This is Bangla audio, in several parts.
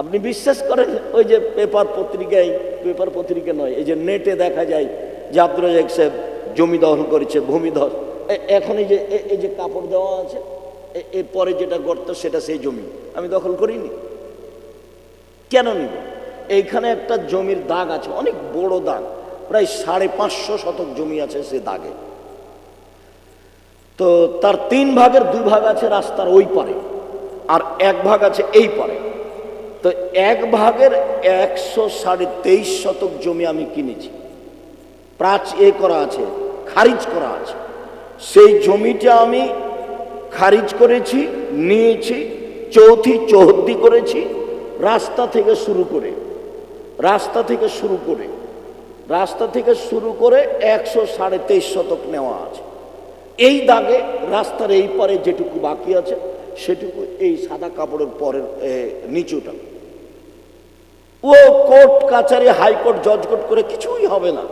আপনি বিশ্বাস করেন, ওই যে পেপার পত্রিকা নয়, এই যে নেটে দেখা যায় যে আব্দুর রাজ্জাক সাহেব জমি দখল করেছে, ভূমিধস। এখন এই যে কাপড় দেওয়া আছে, এর পরে যেটা গর্ত সেটা সেই জমি আমি দখল করিনি। কেন নিব? এইখানে একটা জমির দাগ আছে, অনেক বড় দাগ, প্রায় 550 শতক জমি আছে সে দাগে। তো তার 3 ভাগের 2 ভাগ আছে রাস্তার ওই পারে, আর 1 ভাগ আছে এই পারে। তো 1 ভাগের 123.5 শতক জমি আমি কিনেছি, করা আছে, খারিজ করা আছে। সেই জমিটা আমি খারিজ করেছি, নিয়েছি, চৌহদ্দি করেছি। রাস্তা থেকে শুরু করে 123.5 শতক নেওয়া আছে। এই দাগে রাস্তার এই পারে যেটুকু বাকি আছে সেটুকু এই সাদা কাপড়ের পরের নিচুটা। ও কোর্ট কাছারি, হাইকোর্ট, জজ কোর্ট করে কিছুই হবে না।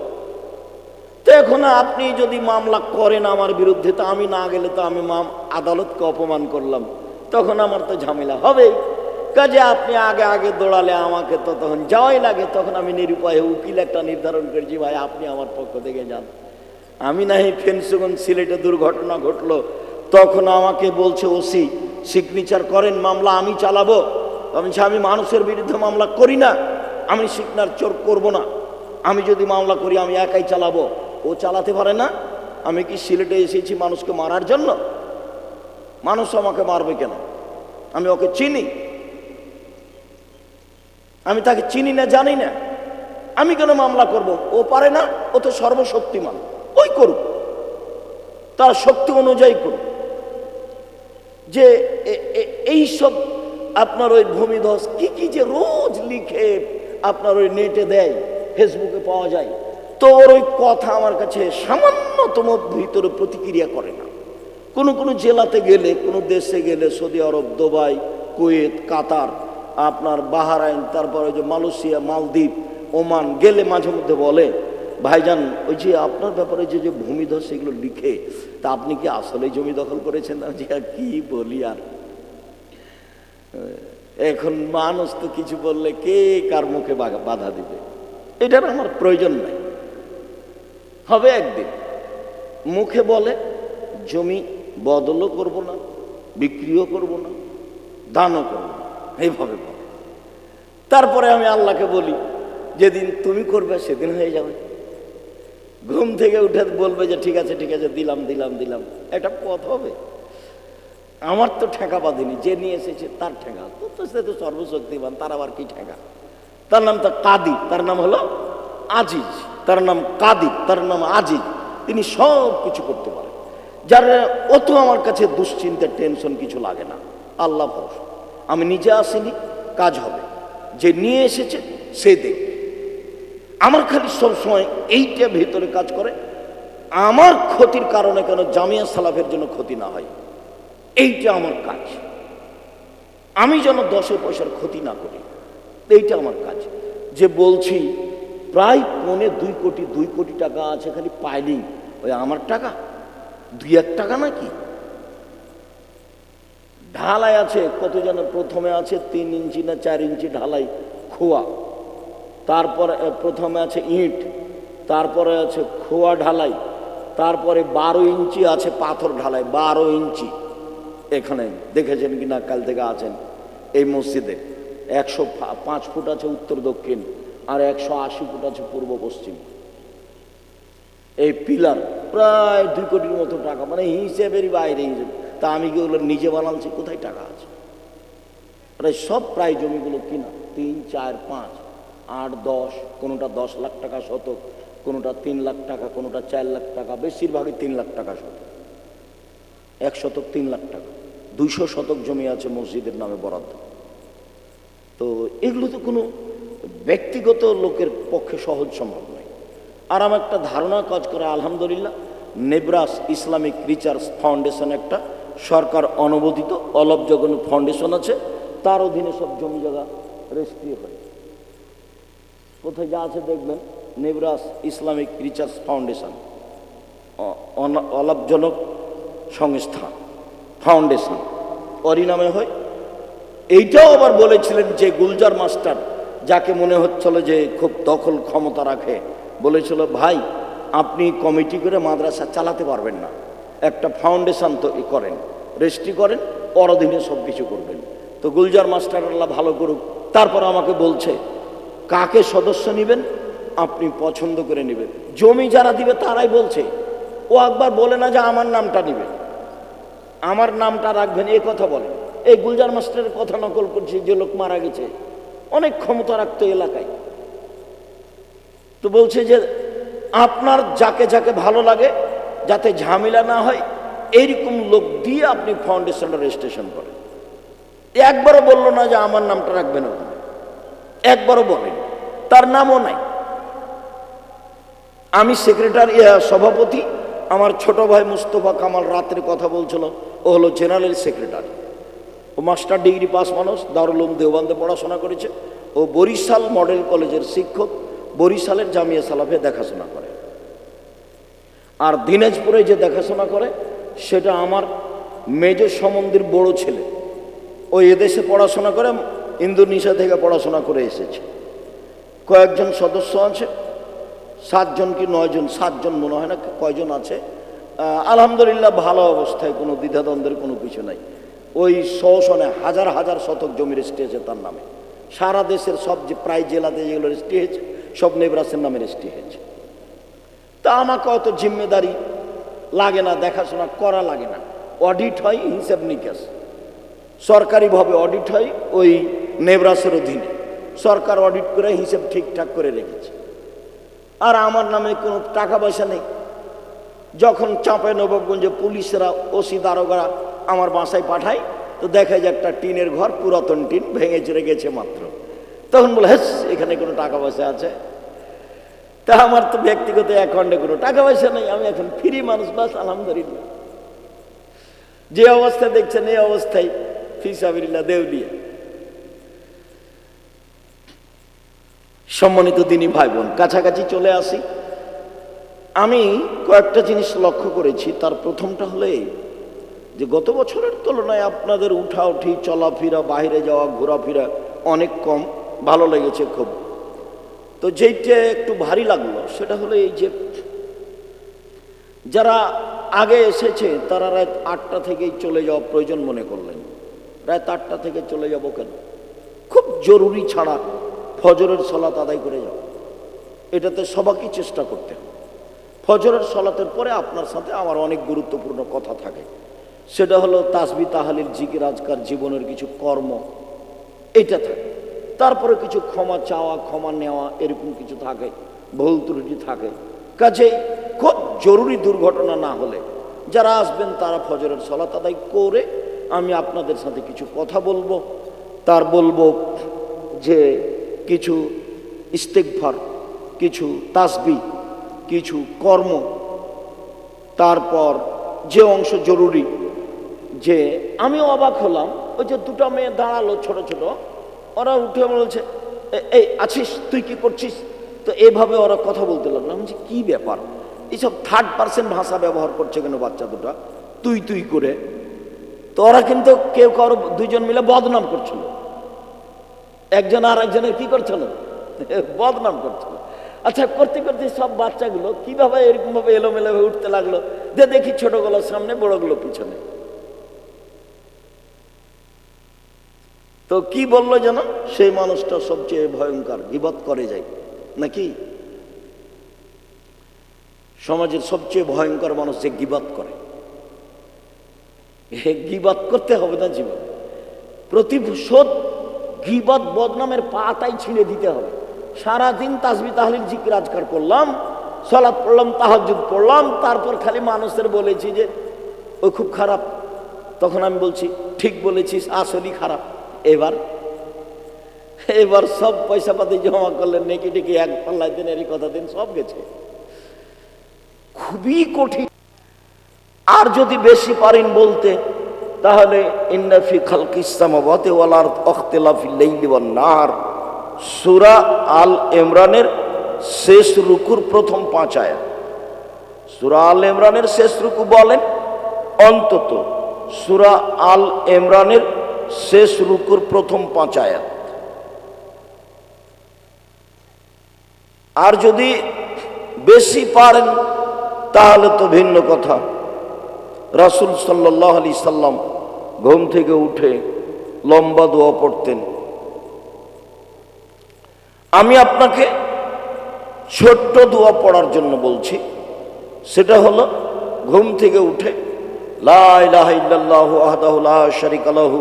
তো এখন আপনি যদি মামলা করেন আমার বিরুদ্ধে, তো আমি না গেলে তো আমি আদালতকে অপমান করলাম, তখন আমার তো ঝামেলা হবেই। কাজে আপনি আগে দৌড়ালে আমাকে তো তখন যাওয়াই লাগে। তখন আমি নিরুপায় উকিল একটা নির্ধারণ করেছি, ভাই আপনি আমার পক্ষ থেকে যান। আমি নাহি ফেন্সগঞ্জ সিলেটে দুর্ঘটনা ঘটলো, তখন আমাকে বলছে ওসি সিগনেচার করেন, মামলা আমি চালাবো। আমি মানুষের বিরুদ্ধে মামলা করি না, আমি সিগনেচার করব না। আমি যদি মামলা করি আমি একাই চালাবো, ও চালাতে পারে না। আমি কি সিলেটে এসেছি মানুষকে মারার জন্য? মানুষ আমাকে মারবে কেন? আমি ওকে চিনি? আমি তাকে চিনি না, জানি না, আমি কেন মামলা করব? ও পারে না, ও তো সর্বশক্তিমান, ওই করুক, তার শক্তি অনুযায়ী করুক। যে এইসব আপনার ওই ভূমিধস কি যে রোজ লিখে আপনার ওই নেটে দেয়, ফেসবুকে পাওয়া যায়, তো ওর ওই কথা আমার কাছে সামান্যতম ভিতরে প্রতিক্রিয়া করে না। কোনো জেলাতে গেলে, কোনো দেশে গেলে, সৌদি আরব, দুবাই, কুয়েত, কাতার, আপনার বাহরাইন, তারপরে যে মালয়েশিয়া, মালদ্বীপ, ওমান গেলে মাঝে মধ্যে বলে, ভাইজান ওই যে আপনার ব্যাপারে যে ভূমিধস সেগুলো লিখে, তা আপনি কি আসলে জমি দখল করেছেন? যে কি বলি আর, এখন মানুষ তো কিছু বললে কে কার মুখে বাধা দিবে, এটার আমার প্রয়োজন নাই। হবে একদিন মুখে বলে জমি বদলও করব না, বিক্রিও করব না, দানও করব না, এইভাবে বলে। তারপরে আমি আল্লাহকে বলি, যেদিন তুমি করবে সেদিন হয়ে যাবে। ঘুম থেকে উঠে বলবে যে ঠিক আছে দিলাম, একটা পথ হবে। আমার তো ঠেকা বাঁধেনি, যে নিয়ে এসেছে তার ঠেকা, তো সে তো সর্বশক্তিমান, তার আবার কি ঠেকা? তার নাম তো কাদির, তার নাম হলো আজিজ, তার নাম কাদির, তার নাম আজিজ। তিনি সব কিছু করতে পারেন, যার অত আমার কাছে দুশ্চিন্তার টেনশন কিছু লাগে না। আল্লাহ ভরসা, আমি নিজে আসিনি, কাজ হবে, যে নিয়ে এসেছে সে দেখবে। আমার খালি সবসময় এইটা ভেতরে কাজ করে, আমার ক্ষতির কারণে কেন জামিয়া সালাফের জন্য ক্ষতি না হয়, এইটা আমার কাজ। আমি যেন 10 পয়সার ক্ষতি না করি, এইটা আমার কাজ। যে বলছি প্রায় 2 কোটি টাকা আছে খালি পাইলিং, ওই আমার টাকা 2-1 টাকা নাকি? ঢালাই আছে কত যেন, প্রথমে আছে 3 ইঞ্চি না 4 ইঞ্চি ঢালাই খোয়া, তারপরে প্রথমে আছে ইট, তারপরে আছে খোয়া ঢালাই, তারপরে 12 ইঞ্চি আছে পাথর ঢালাই, 12 ইঞ্চি। এখানে দেখেছেন কি না, কাল থেকে আছেন এই মসজিদে 105 ফুট আছে উত্তর দক্ষিণ, আর 180 ফুট আছে পূর্ব পশ্চিম। এই পিলার প্রায় 2 কোটির মতো টাকা, মানে হিসেবেরই বাইরে হিসেবে। তা আমি কি ওগুলো নিজে বানাচ্ছি? কোথায় টাকা আছে? সব প্রায় জমিগুলো কিনা, 3, 4, 5, 8, 10, কোনোটা 10 লাখ টাকা শতক, কোনোটা 3 লাখ টাকা, কোনোটা 4 লাখ টাকা, বেশিরভাগই 3 লাখ টাকা শতক। 1 শতক 3 লাখ টাকা, 200 শতক জমি আছে মসজিদের নামে বরাদ্দ। তো এগুলো তো কোনো ব্যক্তিগত লোকের পক্ষে সহজ সম্ভব নয়। আর আমার একটা ধারণা কাজ করে, আলহামদুলিল্লাহ, নেব্রাস ইসলামিক রিসার্চ ফাউন্ডেশন একটা সরকার অনুমোদিত অলাভজনক ফাউন্ডেশন আছে, তার অধীনে সব জমি জায়গা রেজিস্ট্রি হয়। কোথায় যা আছে দেখবেন, নেব্রাস ইসলামিক রিসার্চ ফাউন্ডেশন, অলাভজনক সংস্থা, ফাউন্ডেশন, ওরই নামে হয়। এইটাও আবার বলেছিলেন যে গুলজার মাস্টার, যাকে মনে হচ্ছিল যে খুব দখল ক্ষমতা রাখে, বলেছিল ভাই আপনি কমিটি করে মাদ্রাসা চালাতে পারবেন না, একটা ফাউন্ডেশন তো করেন, রেজিস্ট্রি করেন, ওর অধীনে সব কিছু করবেন। তো গুলজার মাস্টার আল্লাহ ভালো করুক, তারপর আমাকে বলছে কাকে সদস্য নেবেন আপনি পছন্দ করে নেবেন, জমি যারা দিবে তারাই বলছে, ও একবার বলে না যে আমার নামটা নেবেন, আমার নামটা রাখবেন, এই কথা বলে। এই গুলজার মাস্টারের কথা নকল করছি, যে লোক মারা গেছে, অনেক ক্ষমতা রাখতো এলাকায়। তো বলছে যে আপনার যাকে যাকে ভালো লাগে, যাতে ঝামেলা না হয় এইরকম লোক দিয়ে আপনি ফাউন্ডেশনটা রেজিস্ট্রেশন করেন। একবারও বললো না যে আমার নামটা রাখবেন ওখানে, একবারও বলেন, তার নামও নাই। আমি সেক্রেটারি সভাপতি, আমার ছোট ভাই মুস্তফা কামাল রাত্রে কথা বলছিল, ও হলো জেনারেল সেক্রেটারি, ও মাস্টার ডিগ্রি পাস মানুষ, দারুল উলুম দেওবন্দে পড়াশোনা করেছে, ও বরিশাল মডেল কলেজের শিক্ষক, বরিশালের জামিয়া সালাফে দেখাশোনা করে। আর দিনাজপুরে যে দেখাশোনা করে সেটা আমার মেজ সম্বন্ধীর বড় ছেলে, ও এদেশে পড়াশোনা করে, ইন্দোনেশিয়া থেকে পড়াশোনা করে এসেছে। কয়েকজন সদস্য আছে, 7 জন কি 9 জন, 7 জন মনে হয় না, কয়জন আছে। আলহামদুলিল্লাহ ভালো অবস্থায়, কোনো দ্বিধাদ্বন্দ্বের কোনো কিছু নাই। ওই শোষণে হাজার হাজার শতক জমি রেজিস্ট্রি হয়েছে তার নামে, সারা দেশের সব যে প্রায় জেলাতে যেগুলো রেজিস্ট্রি হয়েছে সব নেবরাসের নামে রেজিস্ট্রি হয়েছে। তা আমাকে অত জিম্মেদারি লাগে না, দেখাশোনা করা লাগে না। অডিট হয়, হিসাব নিকাশ সরকারিভাবে অডিট হয় ওই নেবরাসের অধীনে, সরকার অডিট করে হিসাব ঠিকঠাক করে রেখেছে। আর আমার নামে কোনো টাকা পয়সা নেই। যখন চাঁপাইনবাবগঞ্জে পুলিশরা, ওসি দারোগা আমার বাসায় পাঠায়, তো দেখা যায় একটা টিনের ঘর, পুরাতন টিন, ভেঙে চড়ে গেছে মাত্র, তখন বলে হ্যাঁ এখানে কোনো টাকা পয়সা আছে? তা আমার তো ব্যক্তিগত অ্যাকাউন্টে কোনো টাকা পয়সা নেই, আমি এখন ফ্রি মানুষ, বাস আলহামদুলিল্লাহ। যে অবস্থা দেখছেন এই অবস্থায় ফিসাবিল্লাহ দেউলিয়া। সম্মানিত দিনী ভাই বোন, কাছাকাছি চলে আসি। আমি কয়েকটা জিনিস লক্ষ্য করেছি। তার প্রথমটা হলো এই যে গত বছরের তুলনায় আপনাদের উঠাউঠি, চলাফেরা, বাইরে যাওয়া, ঘোরাফেরা অনেক কম, ভালো লেগেছে খুব। তো যেইটা একটু ভারী লাগলো সেটা হলো এই যে যারা আগে এসেছে তারা রাত 8টা থেকেই চলে যাওয়া প্রয়োজন মনে করলেন। রাত 8টা থেকে চলে যাব কেন? খুব জরুরি ছাড়া ফজরের সলাত আদায় করে যাও, এটাতে সবাইকে চেষ্টা করতে হবে। ফজরের সলাতের পরে আপনার সাথে আমার অনেক গুরুত্বপূর্ণ কথা থাকে, সেটা হলো তাসবিহ তাহলিল জিকির আজকার জীবনের কিছু কর্ম, এটা থাকে। তারপরে কিছু ক্ষমা চাওয়া, ক্ষমা নেওয়া, এরকম কিছু থাকে, ভুল ত্রুটি থাকে। কাজেই খুব জরুরি দুর্ঘটনা না হলে যারা আসবেন তারা ফজরের সলাত আদায় করে আমি আপনাদের সাথে কিছু কথা বলবো। তার বলবো যে কিছু ইস্তেগফার, কিছু তাসবিহ, কিছু কর্ম, তারপর যে অংশ জরুরি। যে আমিও অবাক হলাম, ওই যে 2টা মেয়ে দাঁড়ালো ছোট ছোট, ওরা উঠে বলছে এই আছিস, তুই কি করছিস? তো এভাবে ওরা কথা বলতে লাগলো। আমি যে কি ব্যাপার, এইসব 3rd পারসন ভাষা ব্যবহার করছে কেন বাচ্চা দুটা, তুই তুই করে? তো ওরা কিন্তু কেউ কারো 2 জন মিলে বদনাম করছিল, একজন আর একজনের কি করছিল, বদনাম করছিল। আচ্ছা, করতে করতে সব বাচ্চাগুলো কিভাবে এরকম ভাবে এলোমেলো হয়ে উঠতে লাগলো, যে দেখি ছোটগুলো সামনে, বড়গুলো পিছনে। তো কি বললো যেন, সেই মানুষটা সবচেয়ে ভয়ঙ্কর, গীবত করে যায় নাকি? সমাজের সবচেয়ে ভয়ঙ্কর মানুষ যে গীবত করে। গীবত করতে হবে না জীবন, প্রতিশোধ গীবত বদনামের পাতাই ছিঁড়ে দিতে হবে। সারাদিন তাসবিহ তাহলিল জিকির আজকার করলাম, সালাত পড়লাম, তাহাজ্জুদ পড়লাম, তারপর খালি মানুষের বলেছি যে ও খুব খারাপ, তখন আমি বলছি ঠিক বলেছিস, আসলেই খারাপ। এবার সব পয়সা পাতি জমা করলেন, নেকি টেকি এক পাল্লায় দিন, এরই কথা দিন, সব গেছে। খুবই কঠিন। আর যদি বেশি পারেন বলতে, তাহলে ইন্না ফি খালকিস সামাওয়াতি ওয়াল আরদ ইখতিলাফিল লাইলি ওয়ান নাহার, সূরা আল ইমরানের শেষ রুকুর প্রথম 5 আয়াত। সূরা আল ইমরানের শেষ রুকু বলেন, অন্তত সূরা আল ইমরানের শেষ রুকুর প্রথম 5 আয়াত। আর যদি বেশি পারেন তাহলে তো ভিন্ন কথা। রাসূল সাল্লাল্লাহু আলাইহি সাল্লাম ঘুম থেকে উঠে লম্বা দোয়া পড়তেন। আমি আপনাকে ছোট্ট দোয়া পড়ার জন্য বলছি, সেটা হলো ঘুম থেকে উঠে লা ইলাহা ইল্লাল্লাহু ওয়াহদাহু লা শারীকা লাহু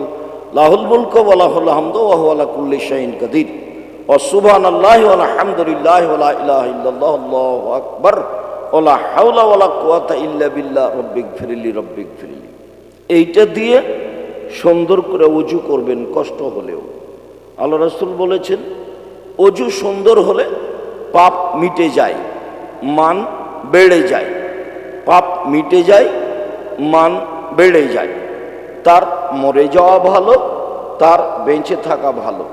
লাহুল মুলকু ওয়া লাহুল হামদু ওয়া হুয়া আলা কুল্লি শাইইন কাদির ওয়া সুবহানাল্লাহি ওয়া আলহামদুলিল্লাহি ওয়া লা ইলাহা ইল্লাল্লাহু আল্লাহু আকবার ওয়া লা হাওলা ওয়া লা কুওয়াতা ইল্লা বিল্লাহ রব্বিগফিরলি রব্বিগফিরলি। এইটা দিয়ে সুন্দর করে ওযু করবেন কষ্ট হলেও। আল্লাহ রাসূল বলেছেন ওযু সুন্দর হলে পাপ মিটে যায়, মান বেড়ে যায়। পাপ মিটে যায়, মান বেড়ে যায়। তার মরে যাওয়া ভালো, তার বেঁচে থাকা ভালো।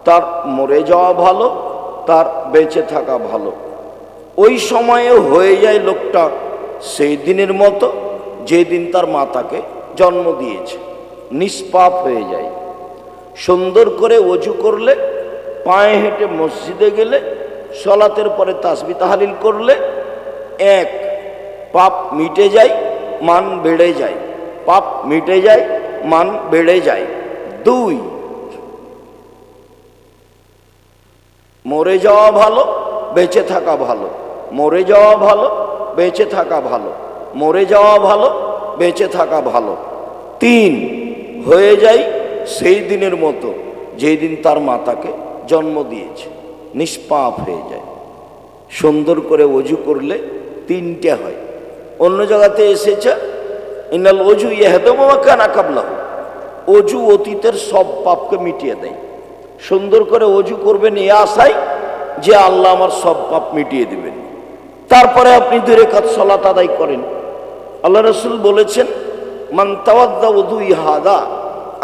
তার মরে যাওয়া ভালো, তার বেঁচে থাকা ভালো। ওই সময়ে হয়ে যায় লোকটা সেই দিনের মতো যেদিন তার মাতাকে জন্ম দিয়েছে, নিষ্পাপ হয়ে যায়। সুন্দর করে ওযু করলে, পায়ে হেঁটে মসজিদে গেলে, সলাতের পরে তাসবিহ তাহলিল করলে, 1 পাপ মিটে যায়, মান বেড়ে যায়। পাপ মিটে যায়, মান বেড়ে যায়। 2 মরে যাওয়া ভালো, বেঁচে থাকা ভালো। মরে যাওয়া ভালো, বেঁচে থাকা ভালো। মরে যাওয়া ভালো, বেঁচে থাকা ভালো। 3 হয়ে যায় সেই দিনের মতো যেই দিন তার মাতাকে জন্ম দিয়েছে, নিষ্পাপ হয়ে যায়। সুন্দর করে ওযু করলে 3টে হয়। অন্য জায়গাতে এসেছে ইনাল ওযু ইয়াহদুমু মা কানা কাবলাহু, ওযু অতীতের সব পাপকে মিটিয়ে দেয়। সুন্দর করে ওযু করবেন এই আশায় যে আল্লাহ আমার সব পাপ মিটিয়ে দিবেন। তারপরে আপনি 2 রাকাত সালাত আদায় করেন। আল্লাহ রাসূল বলেছেন মান তাওয়াদ্দা উযুই হাদা,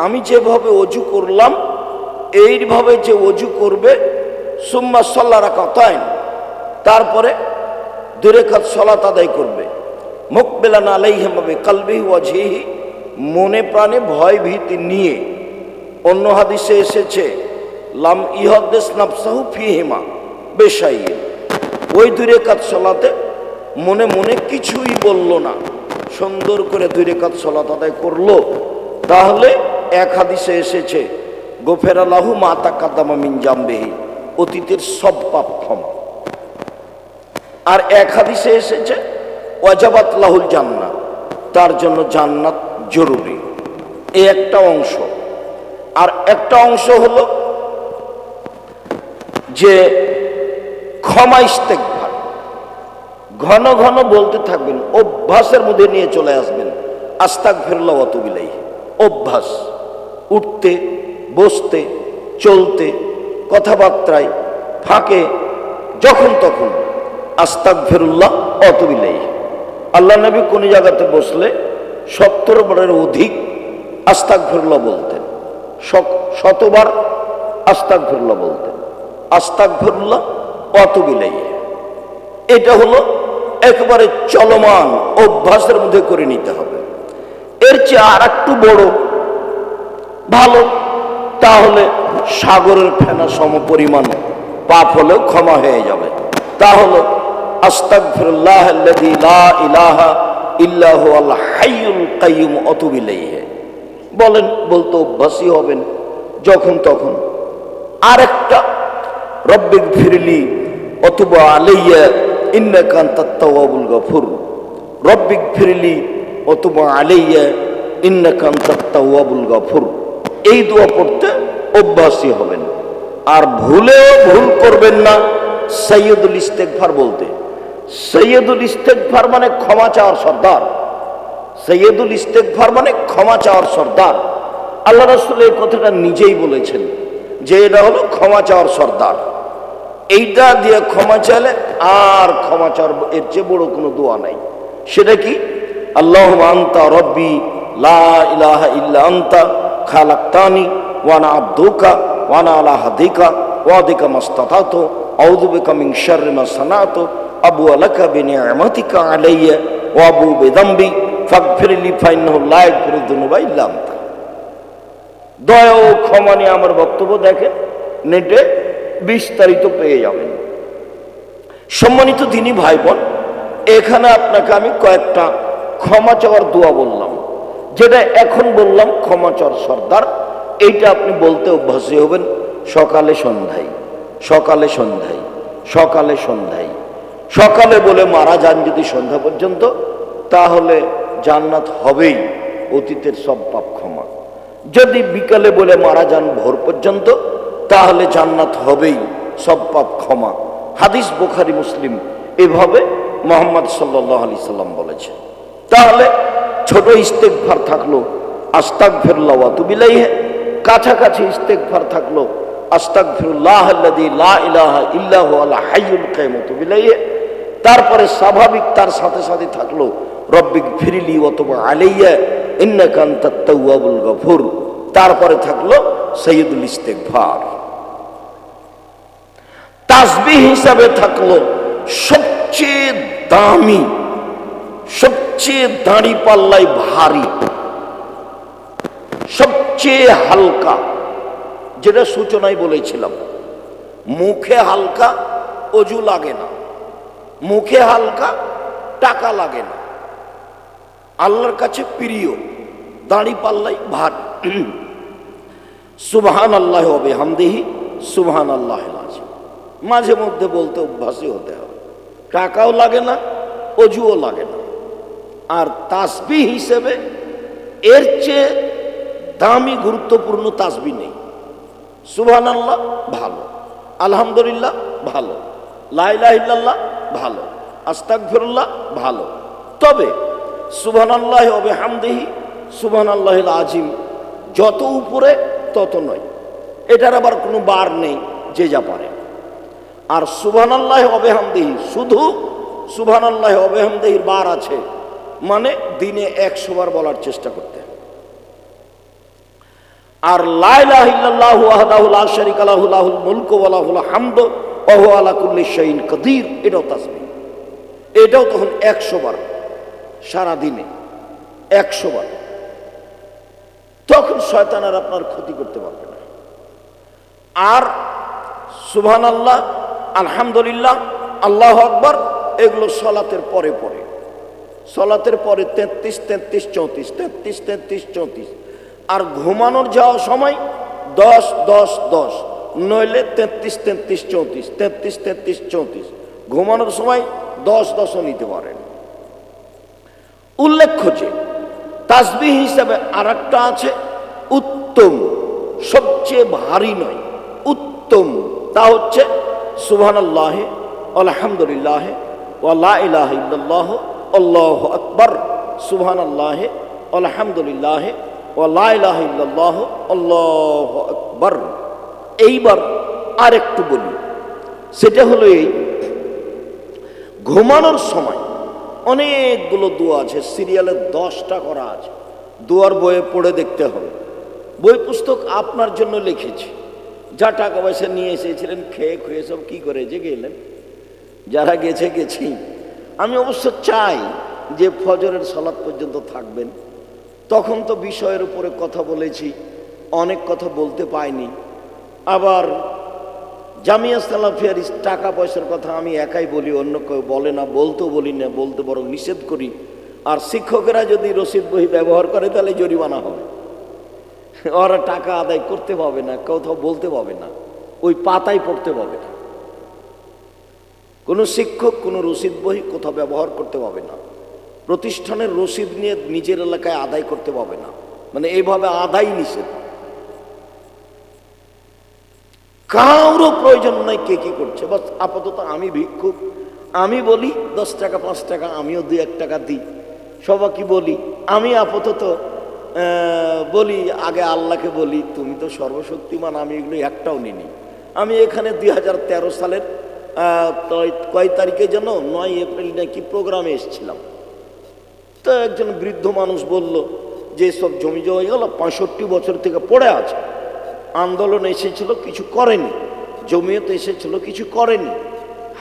আমি যেভাবে ওযু করলাম এইভাবে যে ওযু করবে, সুম্মা সাল্লা রাকাতাইন, তারপরে 2 রাকাত সালাত আদায় করবে, মুকবিলান আলাইহিমা বিকলবিহি ওয়াজহিহি, মনে প্রাণে ভয় ভীতি নিয়ে। অন্য হাদিসে এসেছে লাম ইহাদ্দিস নাফসাহু ফিহিমা বিশাইইন, ওই 2 রাকাত সালাতে মনে মনে কিছুই বলল না, সুন্দর করে 2 রাকাত সালাত আদায় করলো। তাহলে এক হাদিসে এসেছে গোফেরা লাহু মা তাকাদ্দামা মিন জামবিহি, অতীতের সব পাপ ক্ষমা। আর এক হাদিসে এসেছে ওয়াজাবাত লাহুল জান্নাহ, তার জন্য জান্নাত জরুরি। এই একটা অংশ। আর একটা অংশ হলো যে ক্ষমা ইস্তেগফার, ঘন ঘন বলতে থাকবেন, অভ্যাসের মধ্যে নিয়ে চলে আসবেন। আস্তাগফিরুল্লাহ ওয়া আতুবু ইলাইহি, অভ্যাস। উঠতে, বসতে, চলতে, কথাবার্তায়, ফাঁকে, যখন তখন আস্তাগফিরুল্লাহ ওয়া আতুবু ইলাইহি। আল্লাহ নবী কোন জায়গাতে বসলে 70 বারের অধিক আস্তাগফিরুল্লাহ বলতেন, 100বার আস্তাগফিরুল্লাহ বলতেন। আস্তাগফিরুল্লাহ ওয়া আতুবু ইলাইহি, এটা হলো একবারে চলমান অভ্যাসের মধ্যে করে নিতে হবে। এর চেয়ে আর একটু বড় ভালো, তাহলে সাগরের ফেনা সম পরিমাণ পাপ হলেও ক্ষমা হয়ে যাবে। তা হলো আস্তাগফিরুল্লাহ আল্লাযী লা ইলাহা ইল্লা হুয়াল হাইয়ুল কাইয়্যুম ওয়া আতুবু ইলাইহি বলেন, বলতে অভ্যাসী হবেন যখন তখন। আরেকটা রব্বিগফিরলি ওয়া তুব আলাইয়া ইন্নাকা আনতাত তাওয়াবুল গফুর, রব্বিগফিরলি ওয়া তুব আলাইয়া ইন্নাকা আনতাত তাওয়াবুল গফুর। এই দোয়া পড়তে অভ্যাসী হবেন। আর ভুলেও ভুল করবেন না সাইয়্যিদুল ইস্তেগফার বলতে। সাইয়্যিদুল ইস্তেগফার মানে ক্ষমা চাওয়ার সর্দার। সাইয়্যিদুল ইস্তেগফার মানে ক্ষমা চাওয়ার সর্দার। আল্লাহ রাসূল এই কথাটা নিজেই বলেছেন যে এটা হলো ক্ষমা চাওয়ার সর্দার। এইটা দিয়ে ক্ষমা চাইলে আর ক্ষমা চাওয়ার এর চেয়ে বড় কোনো দোয়া নাই। সেটা কি? আল্লাহুম্মা আনতা রব্বি লা ইলাহা ইল্লা আনতা খালাকতানি ওয়া আনা আবদুকা ওয়া আনা আলা হাদিকা ওয়াদিকা মাস্তাতাতু আউযু বিকা মিন শাররি মা সানাতু আবু আলাকা বিনিআমাতিকা আলাইয়া ওয়া আবু বিযামবি ফাগফিরলি ফাইন্নাহু লা ইয়াগফিরুয যুনুবা ইল্লা আনতা। দয়া ও ক্ষমা নিয়ে আমার বক্তব্য দেখেন, নেটে বিস্তারিত পেয়ে যাবেন। সম্মানিত দিনী ভাই বোন, এখানে আপনাকে আমি কয়েকটা ক্ষমা চাওয়ার দোয়া বললাম, যেটা এখন বললাম ক্ষমা চাওয়ার সর্দার, এইটা আপনি বলতে অভ্যাসী হবেন সকালে সন্ধ্যায়, সকালে সন্ধ্যায়, সকালে সন্ধ্যায়। সকালে বলে মারা যান যদি সন্ধ্যা পর্যন্ত, তাহলে জান্নাত হবেই, অতীতের সব পাপ ক্ষমা। যদি বিকালে বলে মারা যান ভোর পর্যন্ত, তাহলে জান্নাত হবেই, সব পাপ ক্ষমা। হাদিস বুখারী মুসলিম, এভাবে মুহাম্মদ সাল্লাল্লাহু আলাইহি সাল্লাম বলেছেন। তাহলে ছোট ইস্তেগফার থাকলো আস্তাগফিরুল্লাহ ওয়া আতুবু ইলাইহি, কাছাকাছি ইস্তেগফার থাকলো আস্তাগফিরুল্লাহ আল্লাযী লা ইলাহা ইল্লা হুয়াল হাইয়ুল কাইয়ুম ওয়া আতুবু ইলাইহি। তারপরে স্বাভাবিক তার সাথে সাথে থাকলো রব্বিগফিরলি ওয়া তুব আলাইয়া ইন্নাকা আনতাত তাওয়াবুল গফুর। তারপরে থাকলো সাইয়্যিদুল ইস্তেগফার। তাসবিহ হিসাবে থাকলো সবচেয়ে দামি, সবচেয়ে দাঁড়ি পাল্লায় ভারী, সবচেয়ে হালকা, যেটা সূচনায় বলেছিলাম, মুখে হালকা, অজু লাগে না, মুখে হালকা, টাকা লাগে না, আল্লাহর কাছে প্রিয়, দাঁড়ি পাল্লাই ভারী। সুবহানাল্লাহি ওয়া বিহামদিহি সুবহানাল্লাহিল আযীম, মাঝে মধ্যে বলতে অভ্যাসী হতে হবে। টাকাও লাগে না, অজুও লাগে না। আর তাসবিহ হিসেবে এর চেয়ে দামি গুরুত্বপূর্ণ তাসবিহ নেই। সুবহানাল্লাহ ভালো, আলহামদুলিল্লাহ ভালো, লা ইলাহা ইল্লাল্লাহ ভালো, আস্তাগফিরুল্লাহ ভালো। তবে সুবহানাল্লাহি ওয়া বিহামদিহি সুবহানাল্লাহিল আযীম যত উপরে তত নয়, এটার আবার কোনো বার নেই, যে যা পারে। আর সুবহানাল্লাহি ওয়া বিহামদিহি, শুধু সুবহানাল্লাহি ওয়া বিহামদিহির বার আছে, মানে দিনে 100 বার বলার চেষ্টা করতে। আর লা ইলাহা ইল্লাল্লাহু ওয়াহদাহু লা শারীকা লাহু লাহুল মুলকু ওয়া লাহুল হামদু ওয়া হুয়া আলা কুল্লি শাইইন কাদির, এটাও তাসবিহ। এটাও তখন 100 বার, সারা দিনে 100 বার। তখন শয়তান আর আপনার ক্ষতি করতে পারবে না। আর সুবহানাল্লাহ, আলহামদুলিল্লাহ, আল্লাহু আকবার, এগুলো সালাতের পরে পরে, সালাতের পরে 33 33 34 33 33 34। আর ঘুমানোর যাওয়ার সময় 10 10 10, নইলে 33 33 34 33 33 34। ঘুমানোর সময় 10 10ও নিতে পারেন। উল্লেখ্য যে তাসবিহ হিসাবে আরেকটা আছে উত্তম, সবচেয়ে ভারী নয়, উত্তম। তা হচ্ছে সুবহানাল্লাহ, আলহামদুলিল্লাহ, ওয়া লা ইলাহা ইল্লাল্লাহ, আল্লাহু আকবার, সুবহানাল্লাহ, আলহামদুলিল্লাহ, ওয়া লা ইলাহা ইল্লাল্লাহ, আল্লাহু আকবার। এইবার আরেকটু বলি, সেটা হলো এই, ঘুমানোর সময় অনেকগুলো দোয়া আছে, সিরিয়ালে 10টা করা আছে। দোয়ার বইয়ে পড়ে দেখতে হবে। বই পুস্তক আপনার জন্য লিখেছি। যা টাকা পয়সা নিয়ে এসেছিলেন, খেয়ে খুয়ে সব কি করে যে গেলেন, যারা গেছে গেছি। আমি অবশ্য চাই যে ফজরের সালাত পর্যন্ত থাকবেন। তখন তো বিষয়ের উপরে কথা বলেছি, অনেক কথা বলতে পাইনি। আবার জামিয়া সালাফিয়ার টাকা পয়সার কথা আমি একাই বলি, অন্য কেউ বলে না, বলতেও বলি না, বলতে বরং নিষেধ করি। আর শিক্ষকেরা যদি রসিদ বই ব্যবহার করে তাহলে জরিমানা হবে, ওরা টাকা আদায় করতে পাবে না, কোথাও বলতে পাবে না, ওই পাতায় পড়তে পাবে না। কোনো শিক্ষক কোনো রসিদ বই কোথাও ব্যবহার করতে পাবে না, প্রতিষ্ঠানের রসিদ নিয়ে নিজের এলাকায় আদায় করতে পাবে না, মানে এইভাবে আদায় নিষেধ। কারো প্রয়োজন নাই কে কি করছে, বাস আপাতত আমি ভিক্ষুক, আমি বলি 10 টাকা 5 টাকা, আমিও 2-1 টাকা দিই, সবাইকে বলি। আমি আপাতত বলি, আগে আল্লাহকে বলি তুমি তো সর্বশক্তিমান, আমি এগুলো একটাও নিনি। আমি এখানে 2013 সালের কয় তারিখে যেন 9 এপ্রিল নাকি প্রোগ্রামে এসেছিলাম। তো একজন বৃদ্ধ মানুষ বলল যে সব জমি জমা গেল 65 বছর থেকে পড়ে আছে, আন্দোলন এসেছিল কিছু করেনি, জমিয়ত এসেছিল কিছু করেনি,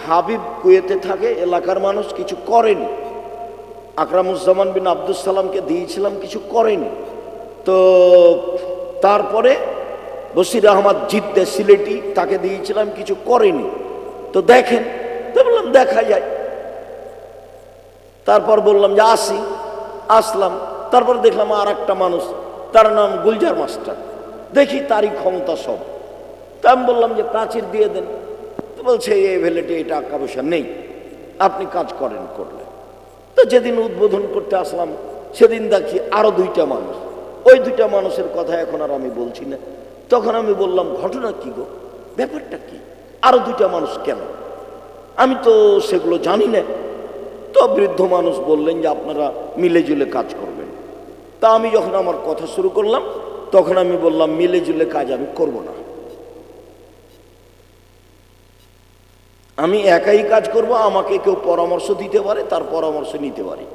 হাবিব কুয়েতে থাকে এলাকার মানুষ কিছু করেনি, আকরামুজ্জামান বিন আব্দুস সালামকে দিয়েছিলাম কিছু করেনি। তো তারপরে বশির আহমদ জিদ্দে সিলেটি, তাকে দিয়েছিলাম, কিছু করেনি। তো দেখেন, তো বললাম দেখা যায়। তারপর বললাম যে আসলাম। তারপর দেখলাম আর একটা মানুষ, তার নাম গুলজার মাস্টার, দেখি তারই ক্ষমতা সব। তা আমি বললাম যে প্রাচীর দিয়ে দেন। তো বলছে এই ভেলেটে এই টাকা পয়সা নেই, আপনি কাজ করেন করলে। তো যেদিন উদ্বোধন করতে আসলাম সেদিন দেখি আরো দুইটা মানুষ। ওই দুইটা মানুষের কথা এখন আর আমি বলছি না। তখন আমি বললাম ঘটনা কি গো, ব্যাপারটা কি, আরো দুইটা মানুষ কেন? আমি তো সেগুলো জানি না। তো বৃদ্ধ মানুষ বললেন যে আপনারা মিলে জুলে কাজ করবেন। তা আমি যখন আমার কথা শুরু করলাম তখন আমি বললাম মিলে জুলে কাজ আমি করব না, আমি একাই কাজ করব। আমাকে কেউ পরামর্শ দিতে পারে, তার পরামর্শ নিতে পারি।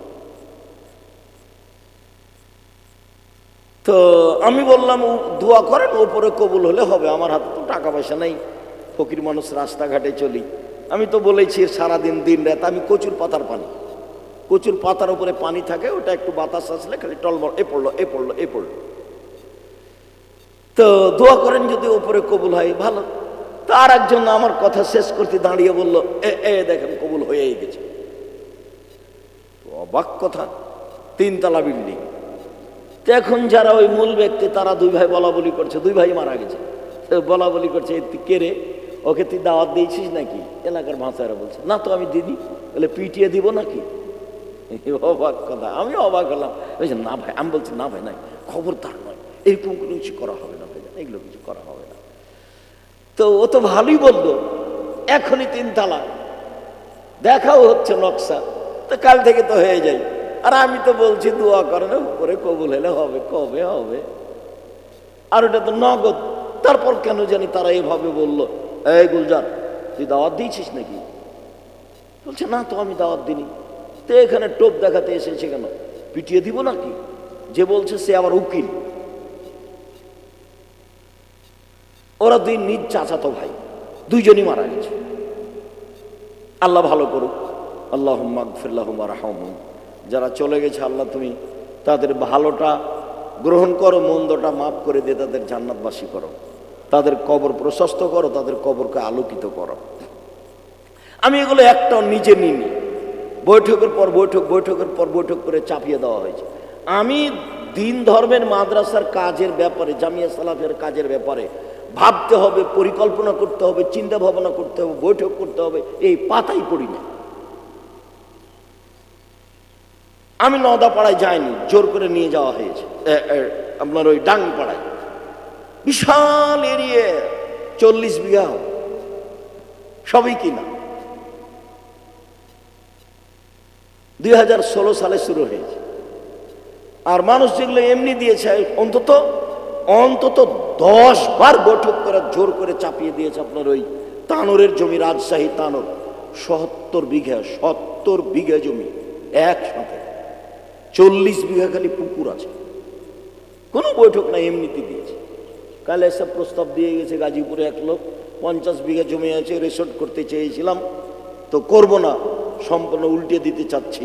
তো আমি বললাম দোয়া করেন, ওপরে কবুল হলে হবে, আমার হাতে তো টাকা পয়সা নেই, ফকির মানুষ, রাস্তাঘাটে চলি। আমি তো বলেছি সারাদিন দিন রাত আমি কচুর পাতার পানি, কচুর পাতার উপরে পানি থাকে, ওটা একটু বাতাস আসলে খালি টলমল, এ পড়লো এ পড়লো এ পড়লো। তো দোয়া করেন যদি উপরে কবুল হয় ভালো। তার একজন আমার কথা শেষ করতে দাঁড়িয়ে বলল এ দেখেন কবুল হয়েই গেছে। অবাক কথা, 3 তলা বিল্ডিং। এখন যারা ওই মূল ব্যক্তি তারা দুই ভাই বলা বলি করছে, দুই ভাই মারা গেছে, বলা বলি করছে কে রে, ওকে তুই দাওয়াত দিয়েছিস নাকি? এলাকার ভাষারা বলছে না তো আমি দিদি, বলে পিটিয়ে দিব নাকি? অবাক কথা, আমি অবাক হলাম। বলছে না ভাই, আমি বলছি না ভাই নাই, খবরদার নয়, এরকম কোনো কিছু করা হবে না ভাই, এগুলো কিছু করা হবে না। তো ও তো ভালোই বললো, এখনই 3 তলা, দেখাও হচ্ছে নকশা, তো কাল থেকে তো হয়ে যায়। আর আমি তো বলছি দোয়া করে না, উপরে কবুল হলে হবে, কবে হবে? আর ওটা তো নগদ। তারপর কেন জানি তারা এভাবে বললো, এই গুলজার তুই দাওয়াত দিয়েছিস নাকি? বলছে না তো আমি দাওয়াত দিইনি। তো এখানে টোপ দেখাতে এসেছে কেন, পিটিয়ে দিব নাকি? যে বলছে সে আবার উকিল। ওরা দুই নিজ চাচাতো ভাই, দুইজনই মারা গেছে। আল্লাহ ভালো করুক, আল্লাহুম্মা গফিরলাহুম ওয়ারহামহুম। যারা চলে গেছে আল্লাহ তুমি তাদের ভালোটা গ্রহণ করো, মন্দটা মাফ করে দিয়ে তাদের জান্নাতবাসী করো, তাদের কবর প্রশস্ত করো, তাদের কবরকে আলোকিত করো। আমি এগুলো একটাও নিজে নিইনি, বৈঠকের পর বৈঠক, বৈঠকের পর বৈঠক করে চাপিয়ে দেওয়া হয়েছে। আমি দিন ধর্মের মাদ্রাসার কাজের ব্যাপারে, জামিয়া সালাফের কাজের ব্যাপারে ভাবতে হবে, পরিকল্পনা করতে হবে, চিন্তা ভাবনা করতে হবে, বৈঠক করতে হবে, এই পাতাই পড়ি না। আমি নওদাপাড়ায় যাইনি, জোর করে নিয়ে যাওয়া হয়েছে আপনার ওই ডাঙ্গিপাড়ায়, বিশাল এরিয়া, 40 বিঘা, সবই কিনা। 2016 সালে শুরু হয়েছে। আর মানুষ যেগুলো এমনি দিয়েছে অন্তত 10 বার বৈঠক করে জোর করে চাপিয়ে দিয়েছে। আপনার ওই তানোরের জমি, রাজশাহী তানোর, 70 বিঘা জমি একসাথে, 40 বিঘা খালি পুকুর আছে, কোনো বৈঠক না, এমনিতে দিয়েছে। কালে এসব প্রস্তাব দিয়ে গেছে গাজীপুরে এক লোক, 50 বিঘা জমি আছে, রিসোর্ট করতে চেয়েছিলাম, তো করব না, সম্পূর্ণ উল্টে দিতে চাচ্ছি,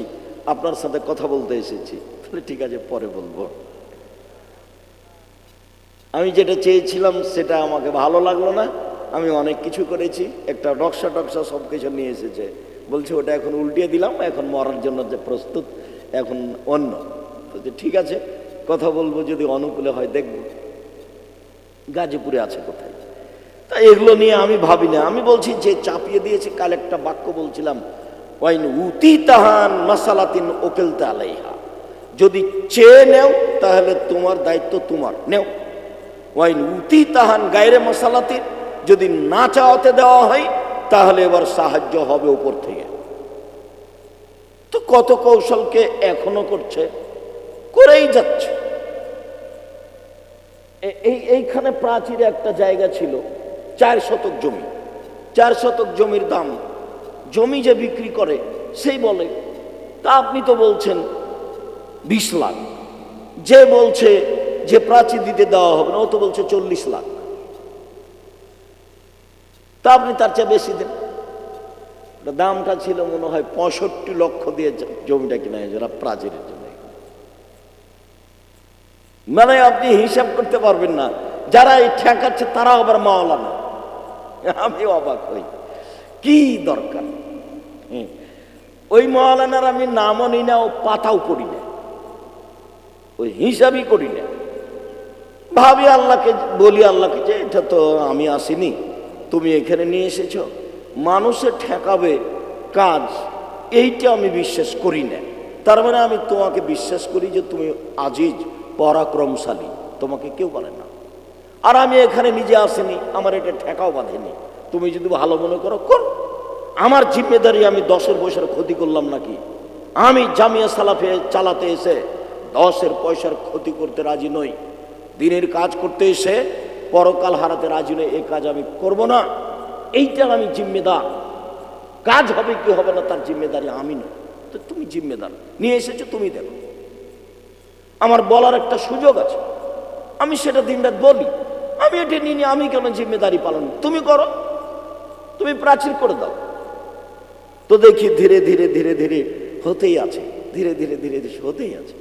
আপনার সাথে কথা বলতে এসেছি। তাহলে ঠিক আছে, পরে বলবো। আমি যেটা চেয়েছিলাম সেটা আমাকে ভালো লাগলো না, আমি অনেক কিছু করেছি, একটা নকশা টকশা সব কিছু নিয়ে এসেছে, বলছে ওটা এখন উল্টিয়ে দিলাম, এখন মরার জন্য যে প্রস্তুত, এখন অন্য। তো ঠিক আছে, কথা বলবো, যদি অনুকূলে হয় দেখব। গাজীপুরে আছে কোথায়? তাই এগুলো নিয়ে আমি ভাবি না। আমি বলছি যে চাপিয়ে দিয়েছে। কাল একটা বাক্য বলছিলাম, ওয়াইন উতি তাহান মাসালাতিন ওকেলতে আলাইহা, যদি চেয়ে নেও তাহলে তোমার দায়িত্ব তোমার, নেও। ওয়াইন উতি তাহান গায়রে মাসালাতিন, যদি না চাওয়াতে দেওয়া হয় তাহলে এবার সাহায্য হবে উপর থেকে। তো কত কৌশলকে এখনো করছে, করেই যাচ্ছে। এইখানে প্রাচীরে একটা জায়গা ছিল, 4 শতক জমি, 4 শতক জমির দাম, জমি যে বিক্রি করে সেই বলে, তা আপনি তো বলছেন 20 লাখ, যে বলছে যে প্রাচীর দিতে দেওয়া হবে না ও তো বলছে 40 লাখ, তা আপনি তার চেয়ে বেশি দেন। দামটা ছিল মনে হয় 65 লক্ষ দিয়ে জমিটা কিনা হয়েছে প্রাচীরের জন্য। মানে আপনি হিসাব করতে পারবেন না, যারা এই ঠেকাচ্ছে তারা আবার মাওলানা। আমি অবাক হই, কি দরকার? ওই মাওলানার আমি নামও নিই না, ও পাতাও করি না, ওই হিসাবই করি না। ভাবি আল্লাহকে, বলি আল্লাহকে যে এটা তো আমি আসিনি, তুমি এখানে নিয়ে এসেছো, মানুষে ঠেকাবে কাজ, এইটা আমি বিশ্বাস করি না। তার মানে আমি তোমাকে বিশ্বাস করি যে তুমি আজিজ, পরাক্রমশালী, তোমাকে কেউ বলে না। আর আমি এখানে নিজে আসিনি, আমার এটা ঠেকাও বাঁধেনি। তুমি যদি ভালো মনে করো কর, আমার জিম্মেদারি। আমি 10 পয়সার ক্ষতি করলাম নাকি? আমি জামিয়া সালাফে চালাতে এসে 10 পয়সার ক্ষতি করতে রাজি নই। দিনের কাজ করতে এসে পরকাল হারাতে রাজি নই, এই কাজ আমি করব না। এইটার আমি জিম্মেদার। কাজ হবে কি হবে না তার জিম্মেদারি আমি নই, তো তুমি জিম্মেদার। নিয়ে এসেছো, তুমি দেখো। আমার বলার একটা সুযোগ আছে, আমি সেটা দিনরাত বলি। আমি এটা নিয়ে আমি কেন জিম্মেদারি পালন? তুমি করো, তুমি প্রাচীর করে দাও। তো দেখি ধীরে ধীরে ধীরে ধীরে হতেই আছে, ধীরে ধীরে ধীরে ধীরে হতেই আছে।